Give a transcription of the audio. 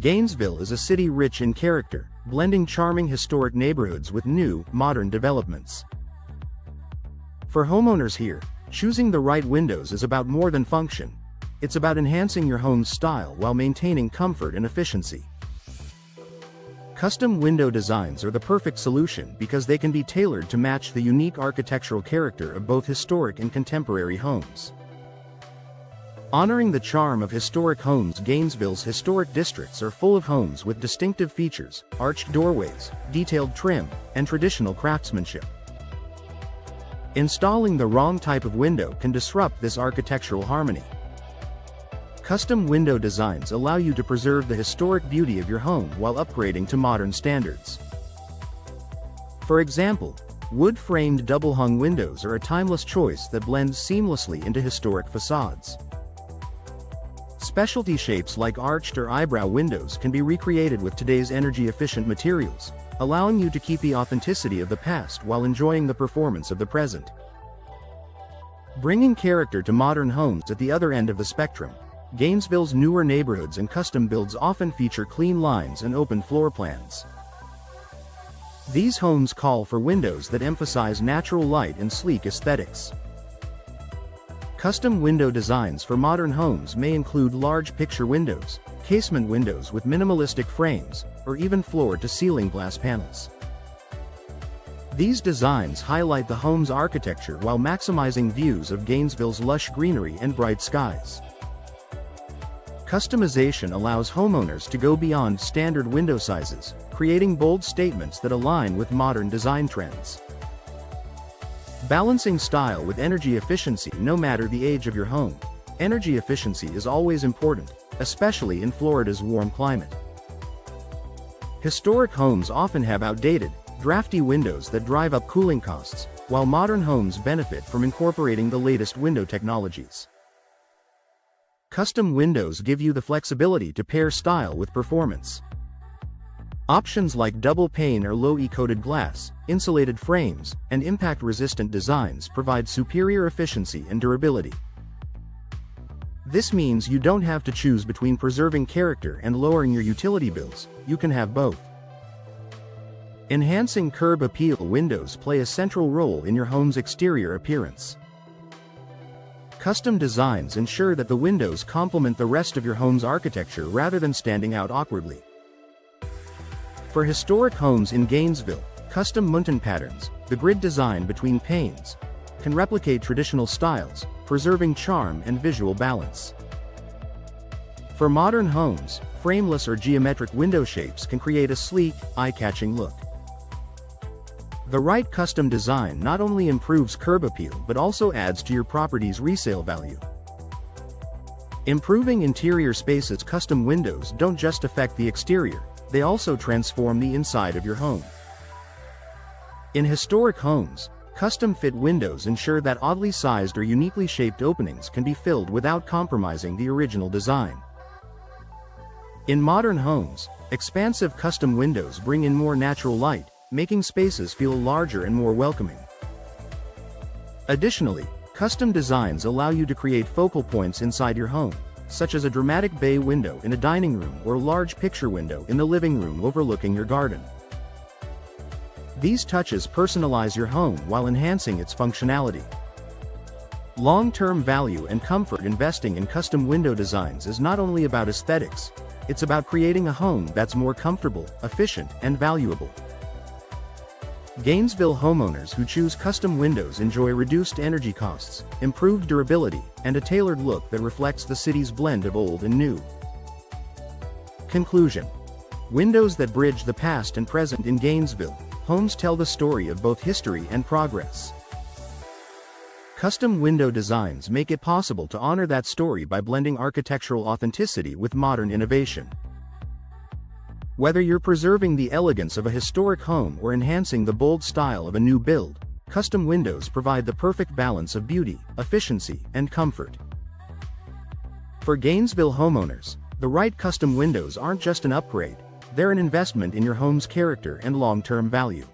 Gainesville is a city rich in character, blending charming historic neighborhoods with new, modern developments. For homeowners here, choosing the right windows is about more than function. It's about enhancing your home's style while maintaining comfort and efficiency. Custom window designs are the perfect solution because they can be tailored to match the unique architectural character of both historic and contemporary homes. Honoring the charm of historic homes, Gainesville's historic districts are full of homes with distinctive features, arched doorways, detailed trim, and traditional craftsmanship. Installing the wrong type of window can disrupt this architectural harmony. Custom window designs allow you to preserve the historic beauty of your home while upgrading to modern standards. For example, wood-framed double-hung windows are a timeless choice that blends seamlessly into historic facades. Specialty shapes like arched or eyebrow windows can be recreated with today's energy-efficient materials, allowing you to keep the authenticity of the past while enjoying the performance of the present. Bringing character to modern homes at the other end of the spectrum, Gainesville's newer neighborhoods and custom builds often feature clean lines and open floor plans. These homes call for windows that emphasize natural light and sleek aesthetics. Custom window designs for modern homes may include large picture windows, casement windows with minimalistic frames, or even floor-to-ceiling glass panels. These designs highlight the home's architecture while maximizing views of Gainesville's lush greenery and bright skies. Customization allows homeowners to go beyond standard window sizes, creating bold statements that align with modern design trends. Balancing style with energy efficiency. No matter the age of your home, energy efficiency is always important, especially in Florida's warm climate. Historic homes often have outdated, drafty windows that drive up cooling costs, while modern homes benefit from incorporating the latest window technologies. Custom windows give you the flexibility to pair style with performance. Options like double-pane or low-E-coated glass, insulated frames, and impact-resistant designs provide superior efficiency and durability. This means you don't have to choose between preserving character and lowering your utility bills. You can have both. Enhancing curb appeal. Windows play a central role in your home's exterior appearance. Custom designs ensure that the windows complement the rest of your home's architecture rather than standing out awkwardly. For historic homes in Gainesville, custom muntin patterns, the grid design between panes, can replicate traditional styles, preserving charm and visual balance. For modern homes, frameless or geometric window shapes can create a sleek, eye-catching look. The right custom design not only improves curb appeal but also adds to your property's resale value. Improving interior spaces. Custom windows don't just affect the exterior, they also transform the inside of your home. In historic homes, custom-fit windows ensure that oddly sized or uniquely shaped openings can be filled without compromising the original design. In modern homes, expansive custom windows bring in more natural light, making spaces feel larger and more welcoming. Additionally, custom designs allow you to create focal points inside your home, such as a dramatic bay window in a dining room or a large picture window in the living room overlooking your garden. These touches personalize your home while enhancing its functionality. Long-term value and comfort. Investing in custom window designs is not only about aesthetics, it's about creating a home that's more comfortable, efficient, and valuable. Gainesville homeowners who choose custom windows enjoy reduced energy costs, improved durability, and a tailored look that reflects the city's blend of old and new. Conclusion: windows that bridge the past and present. In Gainesville, homes tell the story of both history and progress. Custom window designs make it possible to honor that story by blending architectural authenticity with modern innovation. Whether you're preserving the elegance of a historic home or enhancing the bold style of a new build, custom windows provide the perfect balance of beauty, efficiency, and comfort. For Gainesville homeowners, the right custom windows aren't just an upgrade, they're an investment in your home's character and long-term value.